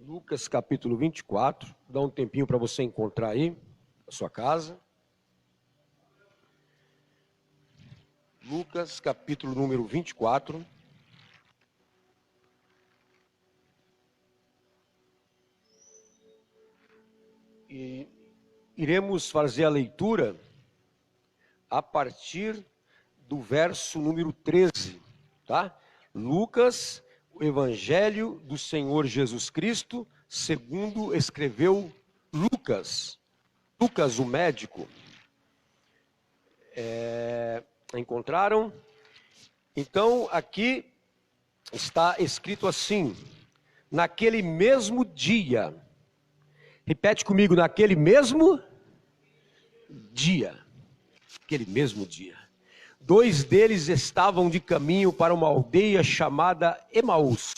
Lucas capítulo 24, dá um tempinho para você encontrar aí, na sua casa. Lucas capítulo número 24. E iremos fazer a leitura a partir do verso número 13, tá? Lucas, o Evangelho do Senhor Jesus Cristo, segundo escreveu Lucas. Lucas, o médico. Encontraram? Então, aqui está escrito assim: naquele mesmo dia. Repete comigo, naquele mesmo dia. Aquele mesmo dia. 2 deles estavam de caminho para uma aldeia chamada Emaús,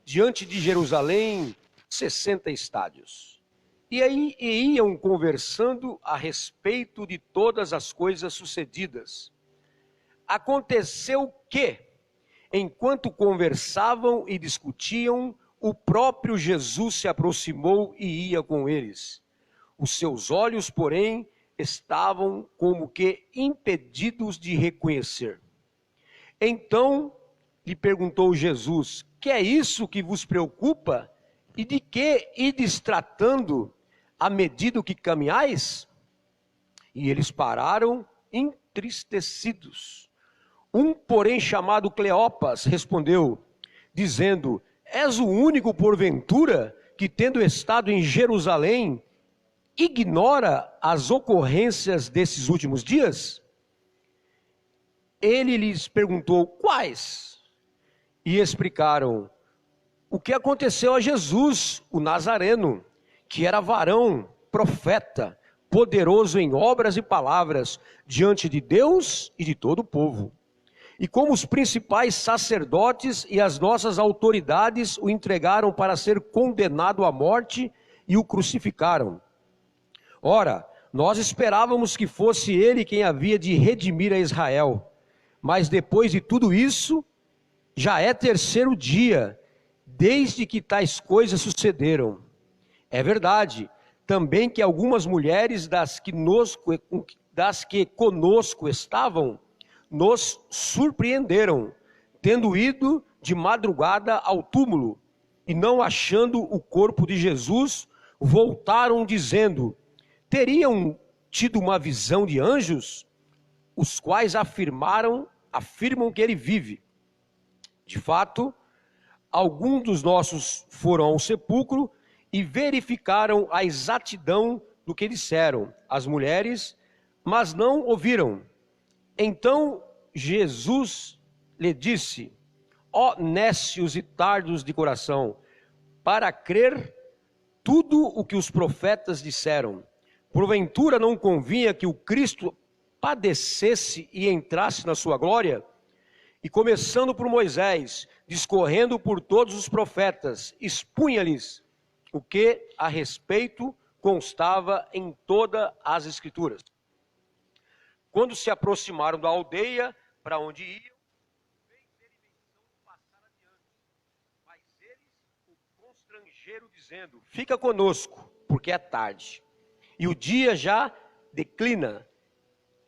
diante de Jerusalém, 60 estádios. E aí iam conversando a respeito de todas as coisas sucedidas. Aconteceu que, enquanto conversavam e discutiam, o próprio Jesus se aproximou e ia com eles. Os seus olhos, porém, estavam como que impedidos de reconhecer. Então lhe perguntou Jesus: que é isso que vos preocupa? E de que ides tratando à medida que caminhais? E eles pararam entristecidos. Um, porém, chamado Cleopas, respondeu, dizendo: és o único, porventura, que tendo estado em Jerusalém, ignora as ocorrências desses últimos dias? Ele lhes perguntou: quais? E explicaram o que aconteceu a Jesus, o Nazareno, que era varão, profeta, poderoso em obras e palavras, diante de Deus e de todo o povo. E como os principais sacerdotes e as nossas autoridades o entregaram para ser condenado à morte e o crucificaram. Ora, nós esperávamos que fosse ele quem havia de redimir a Israel. Mas depois de tudo isso, já é 3º dia, desde que tais coisas sucederam. É verdade, também que algumas mulheres das que conosco estavam, nos surpreenderam, tendo ido de madrugada ao túmulo, e não achando o corpo de Jesus, voltaram dizendo: teriam tido uma visão de anjos, os quais afirmam que ele vive. De fato, alguns dos nossos foram ao sepulcro e verificaram a exatidão do que disseram as mulheres, mas não ouviram. Então Jesus lhe disse: ó nécios e tardos de coração, para crer tudo o que os profetas disseram. Porventura não convinha que o Cristo padecesse e entrasse na sua glória? E começando por Moisés, discorrendo por todos os profetas, expunha-lhes o que a respeito constava em todas as Escrituras. Quando se aproximaram da aldeia para onde iam, fez ele menção de passar adiante. Mas eles o constrangeram, dizendo: fica conosco, porque é tarde, e o dia já declina.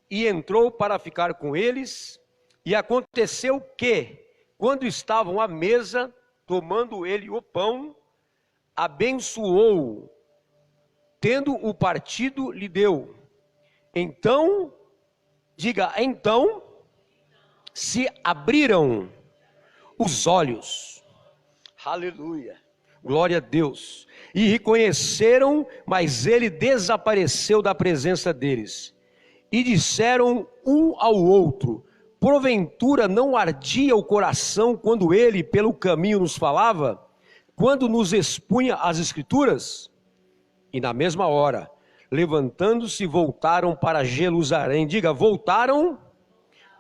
E entrou para ficar com eles. E aconteceu que, quando estavam à mesa, tomando ele o pão, abençoou, tendo o partido, lhe deu. Então, diga, então, se abriram os olhos. Aleluia. Glória a Deus. E reconheceram, mas ele desapareceu da presença deles. E disseram um ao outro: porventura não ardia o coração quando ele pelo caminho nos falava, quando nos expunha as Escrituras? E na mesma hora, levantando-se, voltaram para Jerusalém. Diga, voltaram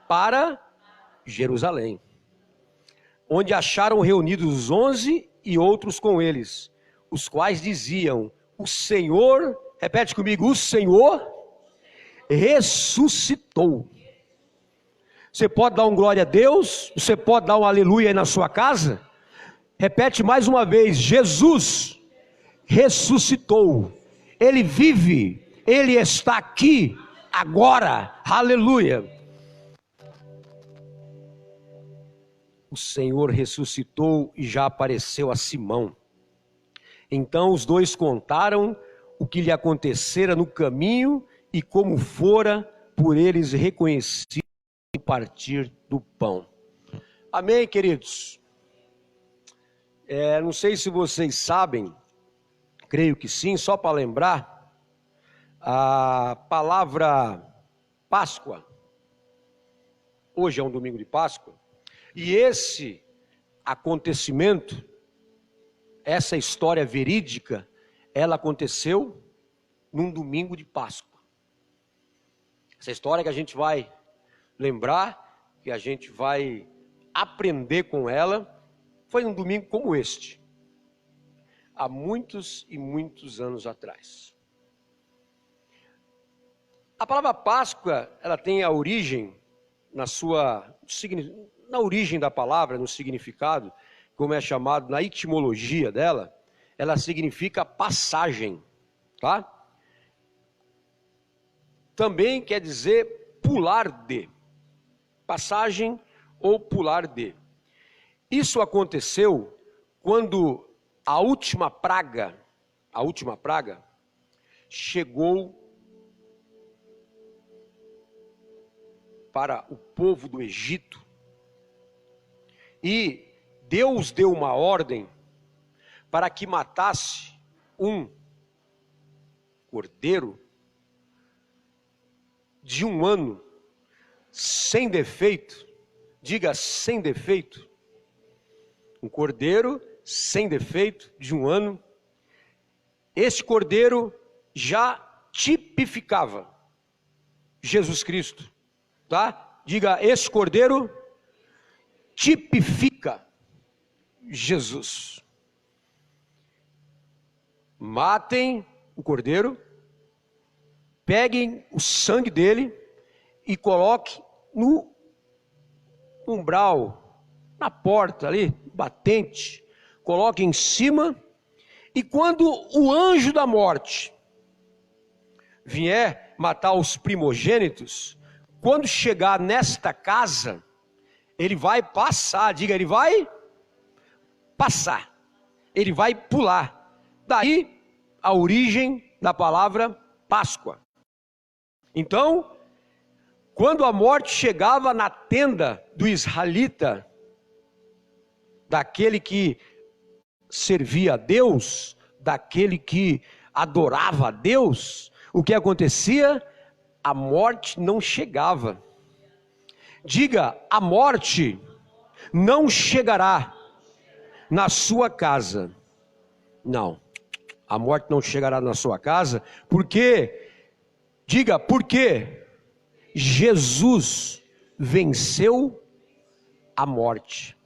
para Jerusalém, onde acharam reunidos os 11 e outros com eles, os quais diziam: o Senhor, repete comigo, o Senhor ressuscitou. Você pode dar um glória a Deus? Você pode dar um aleluia aí na sua casa? Repete mais uma vez: Jesus ressuscitou. Ele vive, Ele está aqui agora. Aleluia. O Senhor ressuscitou e já apareceu a Simão. Então os dois contaram o que lhe acontecera no caminho e como fora por eles reconhecido no partir do pão. Amém, queridos? Não sei se vocês sabem, creio que sim, só para lembrar, a palavra Páscoa, hoje é um domingo de Páscoa, e esse acontecimento, essa história verídica, ela aconteceu num domingo de Páscoa. Essa história que a gente vai lembrar, que a gente vai aprender com ela, foi num domingo como este, há muitos e muitos anos atrás. A palavra Páscoa, ela tem a origem, na origem da palavra, no significado, como é chamado, na etimologia dela, ela significa passagem, tá? Também quer dizer pular de, passagem ou pular de. Isso aconteceu quando a última praga chegou para o povo do Egito, e Deus deu uma ordem para que matasse um cordeiro de 1 ano, sem defeito. Diga, sem defeito. Um cordeiro sem defeito de 1 ano. Esse cordeiro já tipificava Jesus Cristo, tá? Diga, esse cordeiro tipifica Jesus. Matem o cordeiro, peguem o sangue dele e coloquem no umbral, na porta ali, batente, coloquem em cima, e quando o anjo da morte vier matar os primogênitos, quando chegar nesta casa, ele vai passar, diga, ele vai passar, ele vai pular. Daí a origem da palavra Páscoa. Então, quando a morte chegava na tenda do israelita, daquele que servia a Deus, daquele que adorava a Deus, o que acontecia? A morte não chegava. Diga, a morte não chegará na sua casa. Não, a morte não chegará na sua casa, porque, diga, porque Jesus venceu a morte.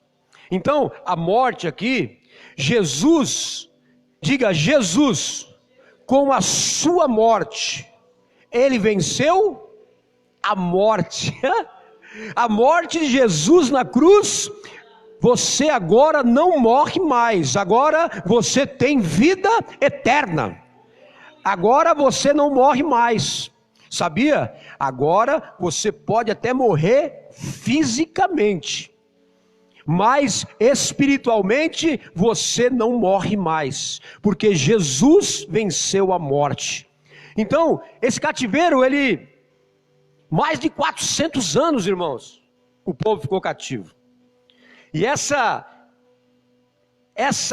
Então, a morte aqui, Jesus, diga, Jesus, com a sua morte, ele venceu a morte. A morte de Jesus na cruz, você agora não morre mais, agora você tem vida eterna. Agora você não morre mais, sabia? Agora você pode até morrer fisicamente, mas espiritualmente você não morre mais, porque Jesus venceu a morte. Então, esse cativeiro, ele, mais de 400 anos, irmãos, o povo ficou cativo. E essa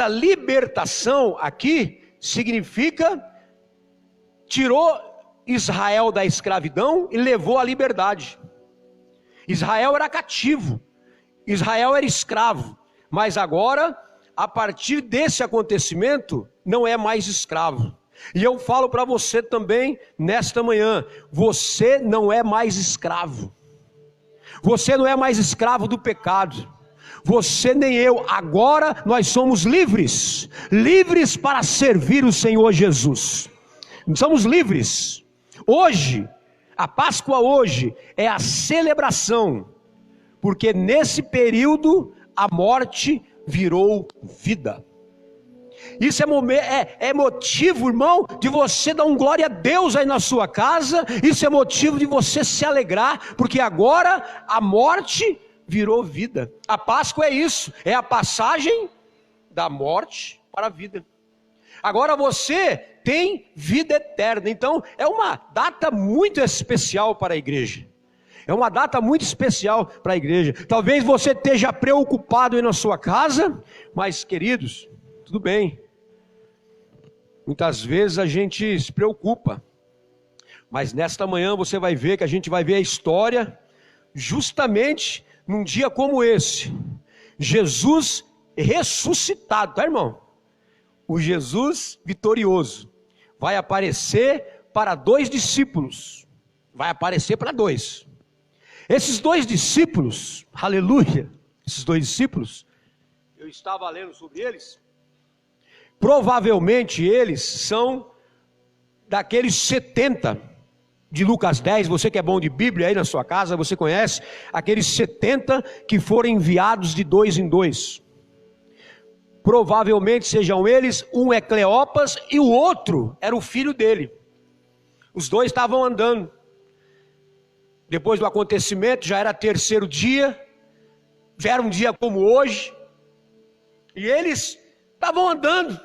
libertação aqui significa, tirou Israel da escravidão e levou à liberdade. Israel era cativo, Israel era escravo, mas agora, a partir desse acontecimento, não é mais escravo. E eu falo para você também, nesta manhã, você não é mais escravo. Você não é mais escravo do pecado. Você nem eu, agora nós somos livres. Livres para servir o Senhor Jesus. Somos livres. Hoje, a Páscoa hoje é a celebração, porque nesse período a morte virou vida. Isso é motivo, irmão, de você dar um glória a Deus aí na sua casa. Isso é motivo de você se alegrar, porque agora a morte virou vida. A Páscoa é isso, é a passagem da morte para a vida. Agora você tem vida eterna. Então é uma data muito especial para a igreja. É uma data muito especial para a igreja. Talvez você esteja preocupado aí na sua casa, mas queridos, tudo bem. Muitas vezes a gente se preocupa, mas nesta manhã você vai ver que a gente vai ver a história, justamente num dia como esse, Jesus ressuscitado, tá, irmão? O Jesus vitorioso vai aparecer para 2 discípulos, vai aparecer para 2. Esses 2 discípulos, aleluia, esses 2 discípulos, eu estava lendo sobre eles. Provavelmente eles são daqueles 70 de Lucas 10, você que é bom de Bíblia aí na sua casa, você conhece, aqueles 70 que foram enviados de 2 em 2. Provavelmente sejam eles, um é Cleopas e o outro era o filho dele. Os 2 estavam andando. Depois do acontecimento, já era 3º dia, já era um dia como hoje, e eles estavam andando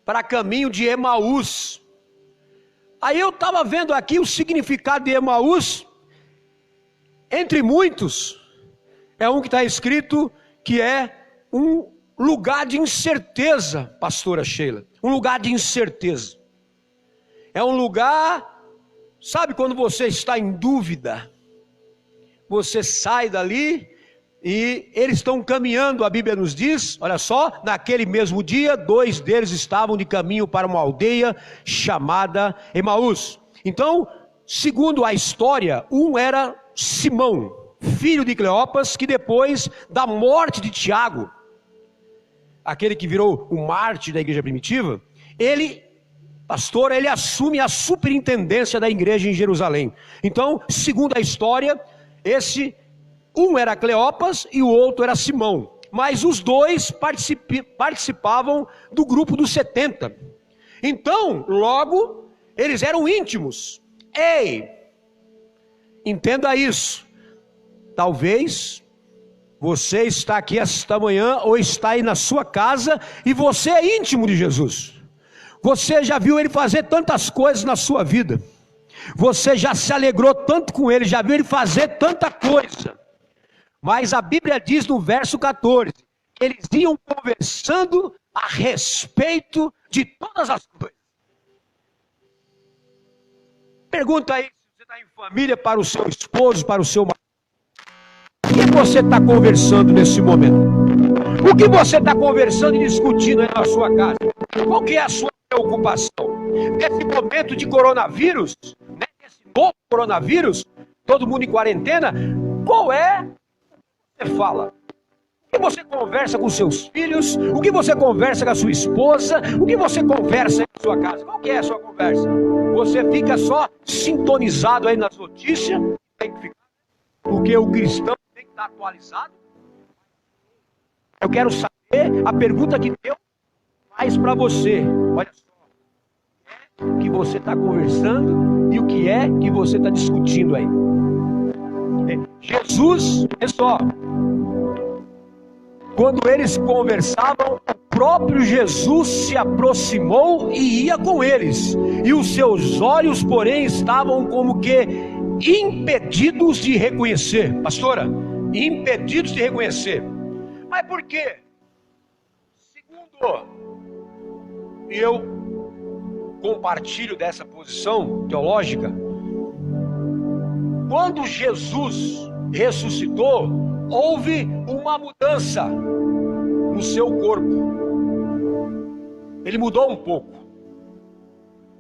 para caminho de Emaús. Aí eu estava vendo aqui o significado de Emaús, entre muitos, é um que está escrito que é um lugar de incerteza, pastora Sheila, um lugar de incerteza. É um lugar, sabe quando você está em dúvida, você sai dali e eles estão caminhando, a Bíblia nos diz, olha só, naquele mesmo dia, 2 deles estavam de caminho para uma aldeia chamada Emaús. Então, segundo a história, um era Simão, filho de Cleopas, que depois da morte de Tiago, aquele que virou o mártir da igreja primitiva, ele assume a superintendência da igreja em Jerusalém. Então, segundo a história, um era Cleopas e o outro era Simão, mas os 2 participavam do grupo dos 70. Então, logo, eles eram íntimos. Ei, entenda isso. Talvez você está aqui esta manhã ou está aí na sua casa e você é íntimo de Jesus. Você já viu ele fazer tantas coisas na sua vida. Você já se alegrou tanto com ele, já viu ele fazer tanta coisa. Mas a Bíblia diz no verso 14, que eles iam conversando a respeito de todas as coisas. Pergunta aí, se você está em família, para o seu esposo, para o seu marido. O que você está conversando nesse momento? O que você está conversando e discutindo aí na sua casa? Qual que é a sua preocupação? Nesse momento de coronavírus, nesse novo coronavírus, todo mundo em quarentena, qual é que você fala? O que você conversa com seus filhos? O que você conversa com a sua esposa? O que você conversa aí na sua casa? Qual que é a sua conversa? Você fica só sintonizado aí nas notícias? Tem que ficar, porque o cristão tem que estar atualizado. Eu quero saber a pergunta que Deus faz para você. Olha só, o que você está conversando e o que é que você está discutindo aí. Jesus, olha só, quando eles conversavam, o próprio Jesus se aproximou e ia com eles, e os seus olhos, porém, estavam como que impedidos de reconhecer. Pastora, impedidos de reconhecer. Mas por quê? Segundo, e eu compartilho dessa posição teológica, quando Jesus ressuscitou, houve uma mudança no seu corpo. Ele mudou um pouco,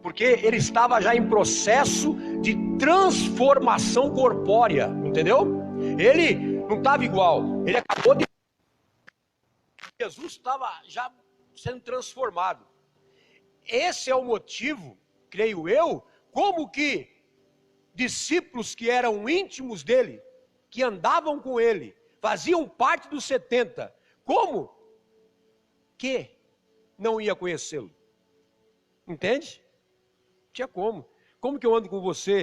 porque ele estava já em processo de transformação corpórea, entendeu? Ele não estava igual, ele acabou de... Jesus estava já sendo transformado. Esse é o motivo, creio eu, como que discípulos que eram íntimos dele, que andavam com ele, faziam parte dos 70, como que não ia conhecê-lo? Entende? Tinha como. Como que eu ando com você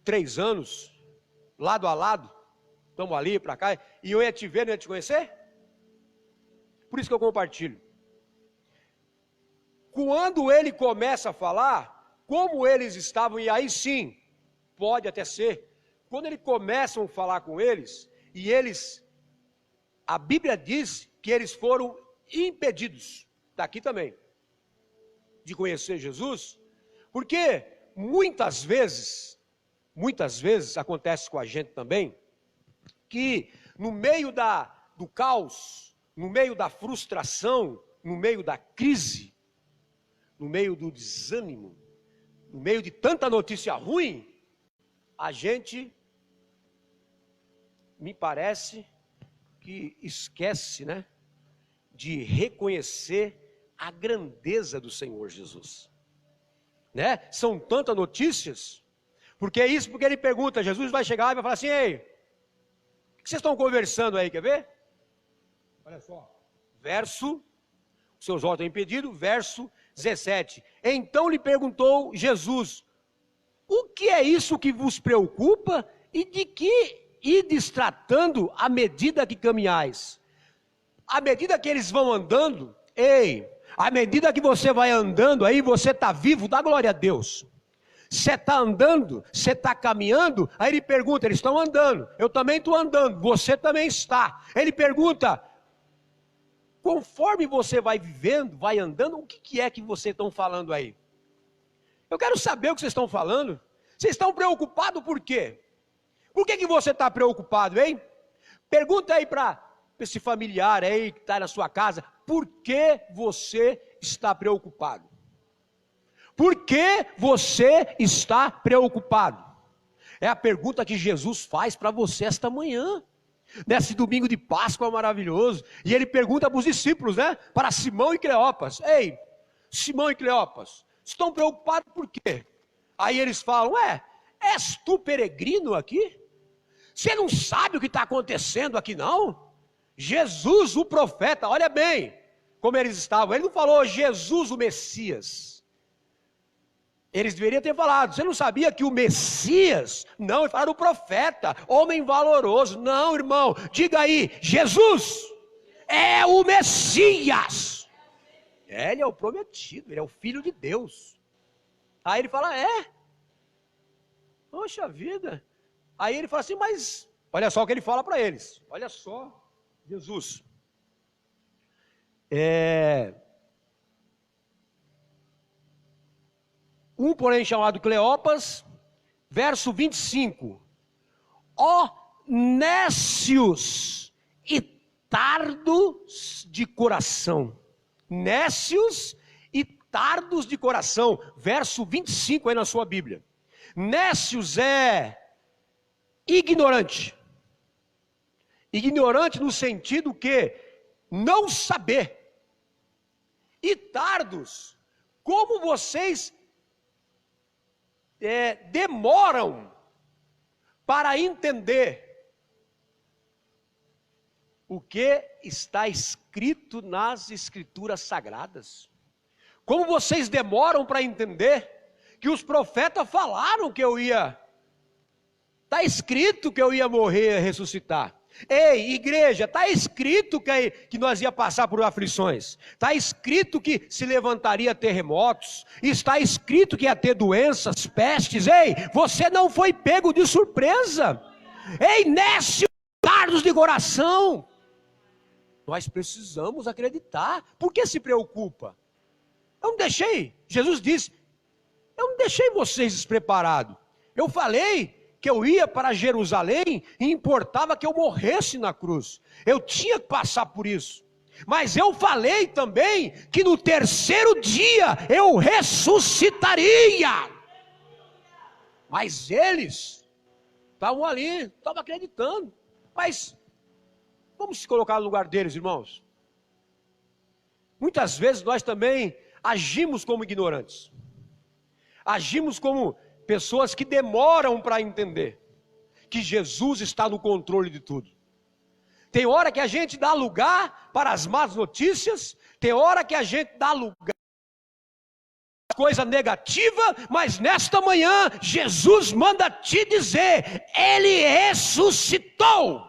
3 anos, lado a lado, estamos ali para cá, e eu ia te ver, não ia te conhecer? Por isso que eu compartilho. Quando ele começa a falar, como eles estavam, e aí sim, pode até ser, quando eles começam a falar com eles, e eles, a Bíblia diz que eles foram impedidos, está aqui também, de conhecer Jesus, porque muitas vezes acontece com a gente também, que no meio do caos, no meio da frustração, no meio da crise, no meio do desânimo, no meio de tanta notícia ruim, a gente, me parece que esquece, né, de reconhecer a grandeza do Senhor Jesus, né? São tantas notícias, porque ele pergunta, Jesus vai chegar e vai falar assim: ei, o que vocês estão conversando aí, quer ver? Olha só, verso, seus olhos estão impedidos, verso 17, então lhe perguntou Jesus, o que é isso que vos preocupa e de que ides tratando à medida que caminhais? À medida que eles vão andando, à medida que você vai andando aí, você está vivo, dá glória a Deus. Você está andando, você está caminhando, aí ele pergunta, eles estão andando, eu também estou andando, você também está. Ele pergunta, conforme você vai vivendo, vai andando, o que é que vocês estão falando aí? Eu quero saber o que vocês estão falando. Vocês estão preocupados por quê? Por que você está preocupado, hein? Pergunta aí para esse familiar aí que está na sua casa, por que você está preocupado? Por que você está preocupado? É a pergunta que Jesus faz para você esta manhã, nesse domingo de Páscoa maravilhoso. E ele pergunta para os discípulos, né? Para Simão e Cleopas. Ei, Simão e Cleopas, estão preocupados por quê? Aí eles falam, és tu peregrino aqui? Você não sabe o que está acontecendo aqui não? Jesus o profeta, olha bem como eles estavam. Ele não falou Jesus o Messias. Eles deveriam ter falado, você não sabia que o Messias? Não, eles falaram o profeta, homem valoroso. Não, irmão, diga aí, Jesus é o Messias. Ele é o prometido, ele é o Filho de Deus. Aí ele fala, poxa vida. Aí ele fala assim, mas, olha só o que ele fala para eles. Olha só, Jesus. Um, porém, chamado Cleopas, verso 25. Ó nécios e tardos de coração. Nécios e tardos de coração. Verso 25 aí na sua Bíblia. Nécios é ignorante. Ignorante no sentido que não saber. E tardos, como vocês demoram para entender o que está escrito nas Escrituras Sagradas. Como vocês demoram para entender que os profetas falaram que eu ia, está escrito que eu ia morrer e ressuscitar. Ei, igreja, está escrito que nós ia passar por aflições, está escrito que se levantaria terremotos, está escrito que ia ter doenças, pestes. Ei, você não foi pego de surpresa. Ei, nécios, tardos de coração. Nós precisamos acreditar. Por que se preocupa? Eu não deixei, Jesus disse, eu não deixei vocês despreparados. Eu falei que eu ia para Jerusalém e importava que eu morresse na cruz. Eu tinha que passar por isso. Mas eu falei também que no terceiro dia eu ressuscitaria. Mas eles estavam ali, estavam acreditando. Mas vamos se colocar no lugar deles, irmãos. Muitas vezes nós também agimos como ignorantes. Agimos como pessoas que demoram para entender que Jesus está no controle de tudo. Tem hora que a gente dá lugar para as más notícias, tem hora que a gente dá lugar para coisa negativa, mas nesta manhã Jesus manda te dizer: Ele ressuscitou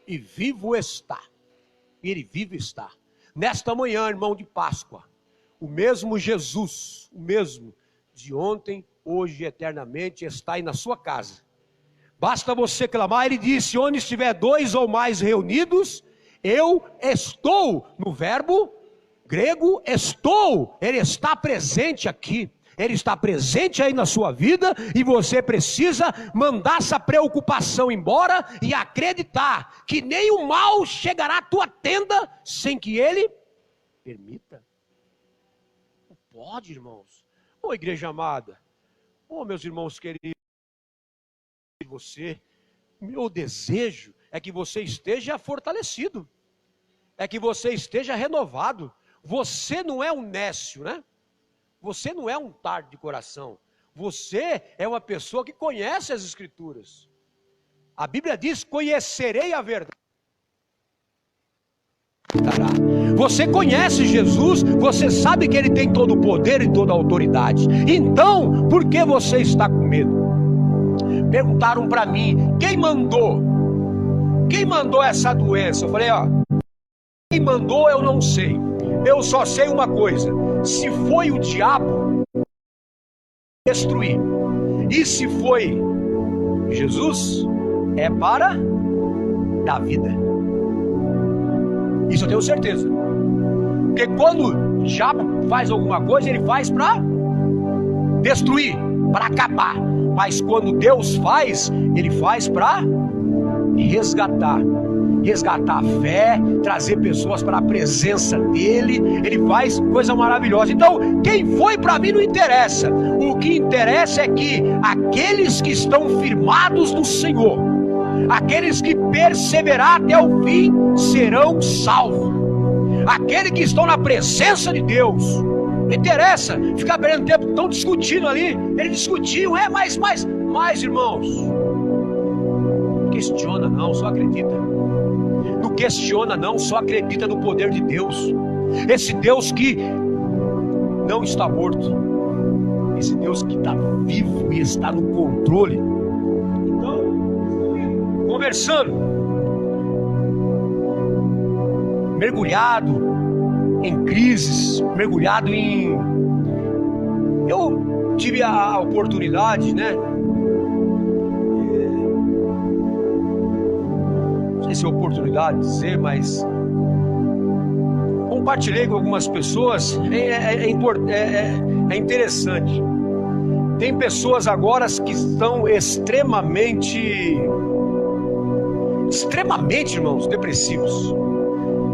e vivo está. Ele vivo está. Nesta manhã, irmão de Páscoa, o mesmo Jesus, o mesmo de ontem, hoje e eternamente, está aí na sua casa. Basta você clamar. Ele disse: onde estiver 2 ou mais reunidos, eu estou. No verbo grego, estou. Ele está presente aqui. Ele está presente aí na sua vida, e você precisa mandar essa preocupação embora e acreditar que nenhum mal chegará à tua tenda sem que Ele permita. Não pode, irmãos. Ô igreja amada, ô meus irmãos queridos, você, meu desejo é que você esteja fortalecido, é que você esteja renovado. Você não é um nécio, né? Você não é um tardo de coração. Você é uma pessoa que conhece as Escrituras. A Bíblia diz: conhecerei a verdade. Você conhece Jesus, você sabe que Ele tem todo o poder e toda a autoridade. Então, por que você está com medo? Perguntaram para mim: quem mandou? Quem mandou essa doença? Eu falei: quem mandou eu não sei. Eu só sei uma coisa: se foi o diabo, destruir. E se foi Jesus, é para dar vida. Isso eu tenho certeza. Porque quando o diabo faz alguma coisa, ele faz para destruir, para acabar. Mas quando Deus faz, Ele faz para resgatar. Resgatar a fé, trazer pessoas para a presença dEle. Ele faz coisa maravilhosa. Então, quem foi para mim não interessa. O que interessa é que aqueles que estão firmados no Senhor, aqueles que perseverar até o fim, serão salvos. Aqueles que estão na presença de Deus. Não interessa ficar perdendo tempo, estão discutindo ali. Eles discutiam, mas irmãos, não questiona não, só acredita. Não questiona não, só acredita no poder de Deus. Esse Deus que não está morto, esse Deus que está vivo e está no controle. Então, conversando, mergulhado em crises, mergulhado em... Eu tive a oportunidade, né? Não sei se é oportunidade de dizer, mas compartilhei com algumas pessoas. É interessante. Tem pessoas agora que estão extremamente, irmãos, depressivos.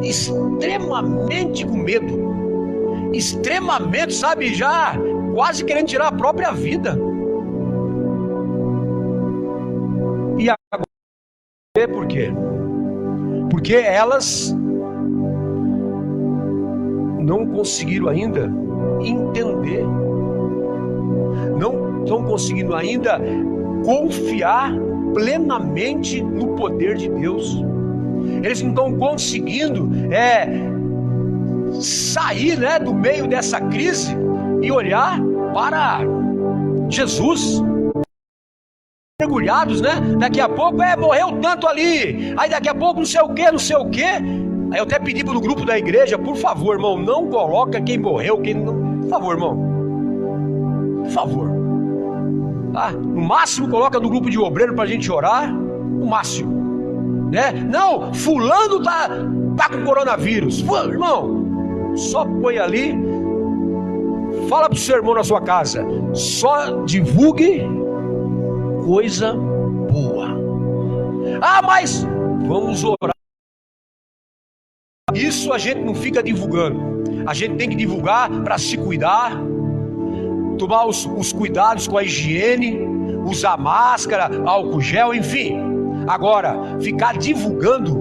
Extremamente com medo, extremamente, sabe, já quase querendo tirar a própria vida. E agora, por quê? Porque elas não conseguiram ainda entender, não estão conseguindo ainda confiar plenamente no poder de Deus. Eles não estão conseguindo sair, né, do meio dessa crise e olhar para Jesus. Mergulhados, né? Daqui a pouco morreu tanto ali, aí daqui a pouco não sei o que. Aí eu até pedi para o grupo da igreja: por favor, irmão, não coloca quem morreu, quem não. Por favor, irmão, por favor, tá? No máximo coloca no grupo de obreiro para a gente orar, no máximo. Né? Não, fulano tá com coronavírus. Irmão, só põe ali, fala pro seu irmão na sua casa, só divulgue coisa boa. Mas vamos orar. Isso a gente não fica divulgando. A gente tem que divulgar para se cuidar, tomar os cuidados com a higiene, usar máscara, álcool gel, enfim. Agora, ficar divulgando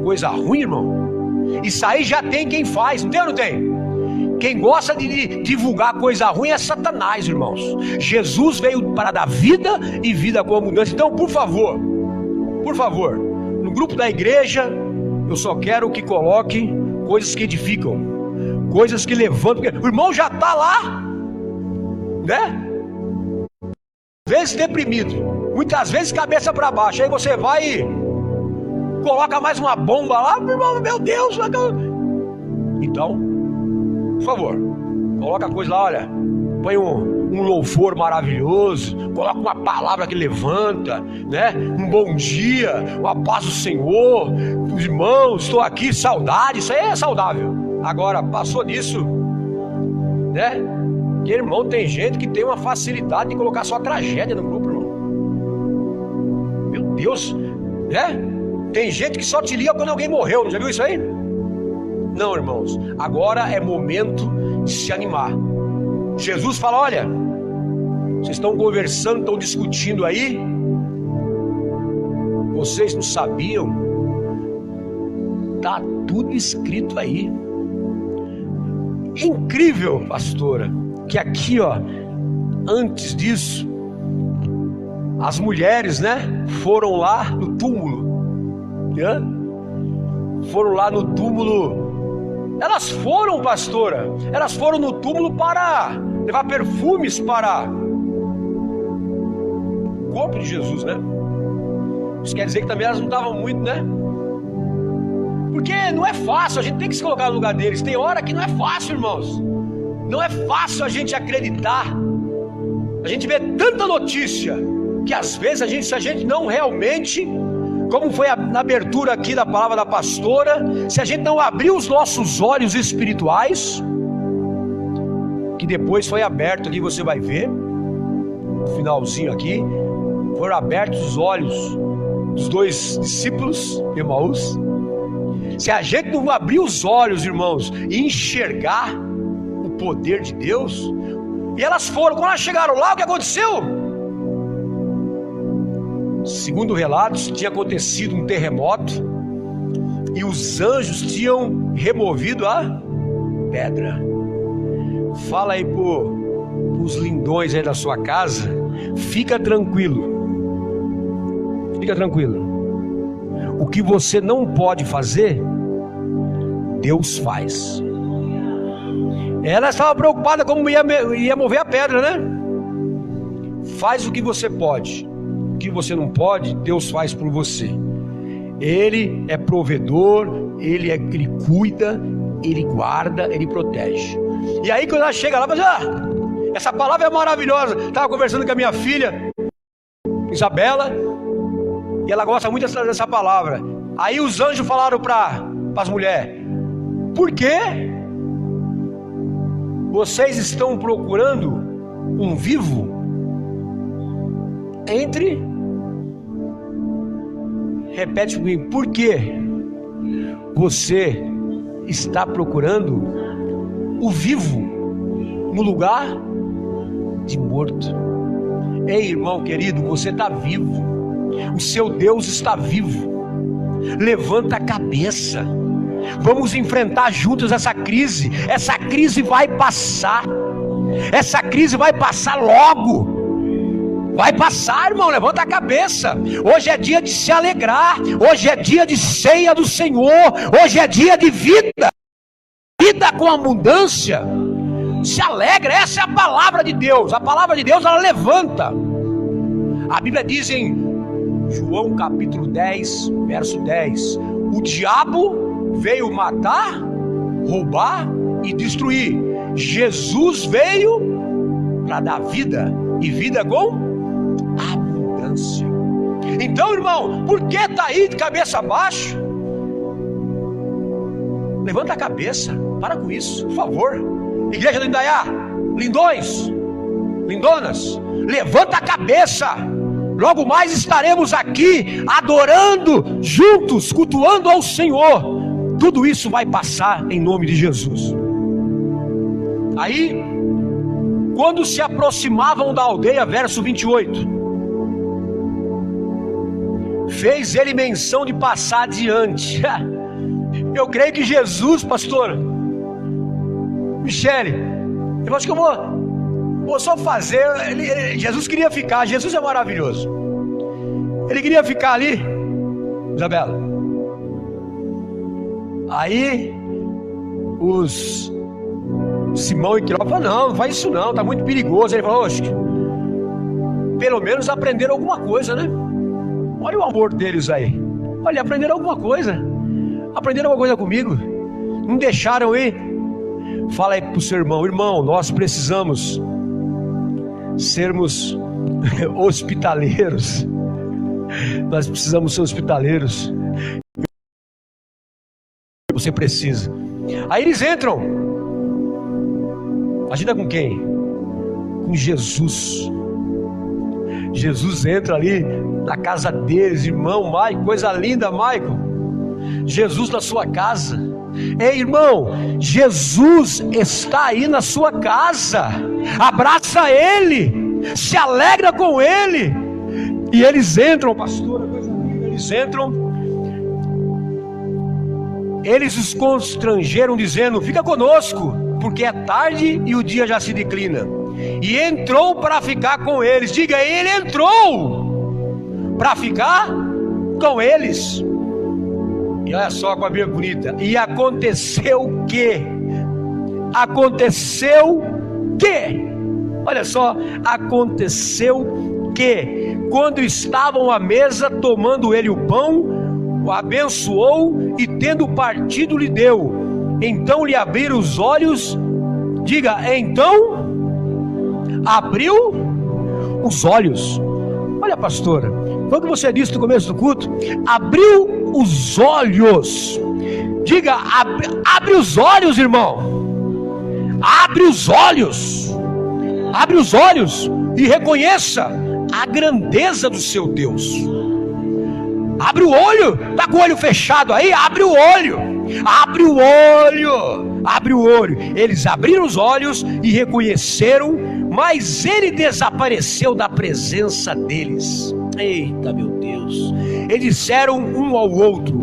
coisa ruim, irmão, isso aí já tem quem faz, não tem ou não tem? Quem gosta de divulgar coisa ruim é Satanás, irmãos. Jesus veio para dar vida e vida com abundância. Então, por favor, no grupo da igreja, eu só quero que coloque coisas que edificam, coisas que levantam, porque o irmão já está lá, né? Às vezes deprimido, muitas vezes cabeça para baixo, aí você vai e coloca mais uma bomba lá, meu Deus. Então, por favor, coloca a coisa lá, olha, põe um louvor maravilhoso, coloca uma palavra que levanta, né? Um bom dia, uma paz do Senhor, os irmãos, estou aqui, saudade, isso aí é saudável. Agora, passou disso, né? Que irmão, tem gente que tem uma facilidade de colocar só tragédia no grupo, irmão. Meu Deus, né? Tem gente que só te liga quando alguém morreu, já viu isso aí? Não, irmãos, agora é momento de se animar. Jesus fala, olha, vocês estão conversando, estão discutindo aí, vocês não sabiam? Está tudo escrito aí. É incrível, pastora, que aqui, ó, antes disso, as mulheres, né, foram lá no túmulo, né? Foram lá no túmulo. Elas foram, pastora, elas foram no túmulo para levar perfumes para o corpo de Jesus, né? Isso quer dizer que também elas não estavam muito, né? Porque não é fácil, a gente tem que se colocar no lugar deles. Tem hora que não é fácil, irmãos. Não é fácil a gente acreditar. A gente vê tanta notícia que às vezes se a gente não realmente, como foi na abertura aqui da palavra da pastora, se a gente não abrir os nossos olhos espirituais, que depois foi aberto ali, você vai ver, no finalzinho aqui, foram abertos os olhos dos dois discípulos de Emaús. Se a gente não abrir os olhos, irmãos, e enxergar o poder de Deus, e elas foram, quando elas chegaram lá, o que aconteceu? Segundo relatos, tinha acontecido um terremoto e os anjos tinham removido a pedra. Fala aí pros lindões aí da sua casa, fica tranquilo, o que você não pode fazer, Deus faz. Ela estava preocupada como ia mover a pedra, né? Faz o que você pode, o que você não pode, Deus faz por você. Ele é provedor, ele cuida, ele guarda, ele protege. E aí quando ela chega lá, mas essa palavra é maravilhosa. Estava conversando com a minha filha Isabela, e ela gosta muito dessa palavra. Aí os anjos falaram para as mulheres: por que vocês estão procurando um vivo repete comigo, por que você está procurando o vivo no lugar de morto? Ei, irmão querido, você está vivo, o seu Deus está vivo. Levanta a cabeça, vamos enfrentar juntos essa crise. Essa crise vai passar, essa crise vai passar logo. Vai passar, irmão, levanta a cabeça. Hoje é dia de se alegrar, hoje é dia de ceia do Senhor, hoje é dia de vida com abundância. Se alegra, essa é a palavra de Deus. A palavra de Deus, ela levanta. A Bíblia diz em João capítulo 10, verso 10: o diabo veio matar, roubar e destruir. Jesus veio para dar vida, e vida com abundância. Então, irmão, por que está aí de cabeça baixa? Levanta a cabeça, para com isso, por favor. Igreja do Indaiá, lindões, lindonas, levanta a cabeça. Logo mais estaremos aqui adorando juntos, cultuando ao Senhor. Tudo isso vai passar em nome de Jesus. Aí, quando se aproximavam da aldeia, verso 28, fez ele menção de passar adiante. Eu creio que Jesus, pastora Michele, eu acho que eu vou só fazer. Jesus queria ficar, Jesus é maravilhoso. Ele queria ficar ali Isabela. Aí os Simão e Quiró falaram: não faz isso não, tá muito perigoso. Ele falou: oxe, pelo menos aprenderam alguma coisa, né? Olha o amor deles aí. Olha, aprenderam alguma coisa. Aprenderam alguma coisa comigo. Não deixaram ir. Fala aí pro seu irmão: irmão, nós precisamos sermos hospitaleiros. Nós precisamos ser hospitaleiros. Você precisa. Aí eles entram. Agita com quem? Com Jesus. Jesus entra ali na casa deles, irmão Michael, coisa linda, Michael. Jesus na sua casa. Ei, irmão, Jesus está aí na sua casa. Abraça Ele, se alegra com Ele. E eles entram, pastora, coisa linda, eles entram. Eles os constrangeram dizendo: fica conosco, porque é tarde e o dia já se declina. E entrou para ficar com eles. Diga, ele entrou para ficar com eles. E olha só como a Bíblia é bonita. E aconteceu que? Aconteceu que? Olha só, aconteceu que, quando estavam à mesa, tomando ele o pão, o abençoou e tendo partido lhe deu. Então lhe abriram os olhos. Diga, então abriu os olhos. Olha, pastora, foi o que você disse no começo do culto. Abriu os olhos. Diga, abre os olhos, irmão. Abre os olhos. Abre os olhos e reconheça a grandeza do seu Deus. Abre o olho. Está com o olho fechado aí? Abre o olho. Abre o olho. Abre o olho. Eles abriram os olhos e reconheceram, mas ele desapareceu da presença deles. Eita, meu Deus. Eles disseram um ao outro: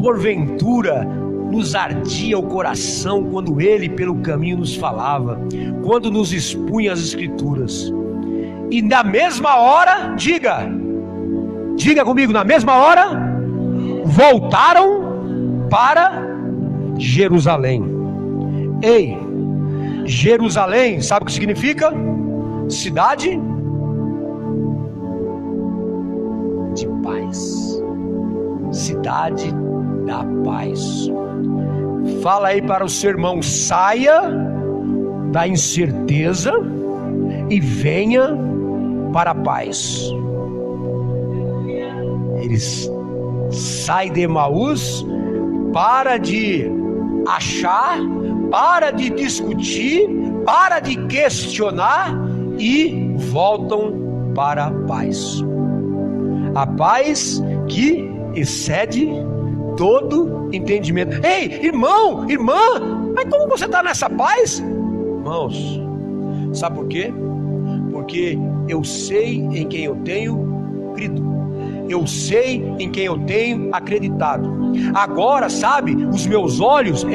porventura nos ardia o coração quando ele pelo caminho nos falava, quando nos expunha as escrituras. E na mesma hora, diga comigo, na mesma hora voltaram para Jerusalém. Ei, Jerusalém, sabe o que significa? Cidade de paz. Cidade da paz. Fala aí para o seu irmão: saia da incerteza e venha para a paz. Eles saem de Emaús, para de achar, para de discutir, para de questionar e voltam para a paz. A paz que excede todo entendimento. Ei, irmão, irmã, mas como você está nessa paz? Irmãos, sabe por quê? Porque eu sei em quem eu tenho crido. Eu sei em quem eu tenho acreditado. Agora, sabe, os meus olhos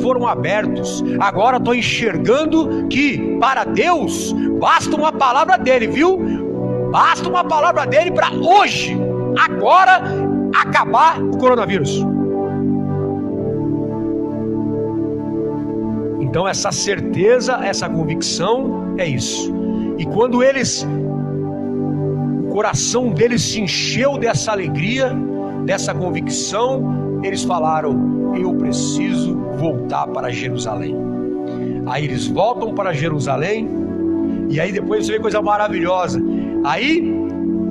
foram abertos. Agora estou enxergando que para Deus basta uma palavra dele, viu? Basta uma palavra dele para hoje, agora, acabar o coronavírus. Então essa certeza, essa convicção é isso. E quando o coração deles se encheu dessa alegria, dessa convicção, eles falaram: eu preciso voltar para Jerusalém. Aí eles voltam para Jerusalém, e aí depois você vê coisa maravilhosa. Aí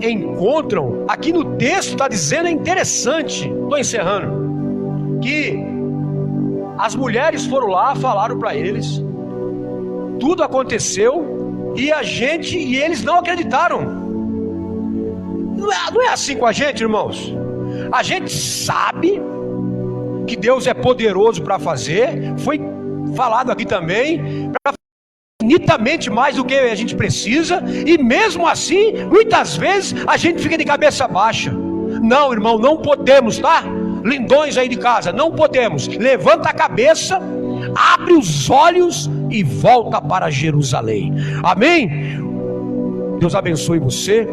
encontram, aqui no texto está dizendo, é interessante, estou encerrando, que as mulheres foram lá, falaram para eles, tudo aconteceu, e eles não acreditaram. Não é assim com a gente, irmãos. A gente sabe que Deus é poderoso para fazer, foi falado aqui também, para fazer infinitamente mais do que a gente precisa, e mesmo assim, muitas vezes a gente fica de cabeça baixa. Não, irmão, não podemos, tá? Lindões aí de casa, não podemos. Levanta a cabeça, abre os olhos e volta para Jerusalém. Amém? Deus abençoe você.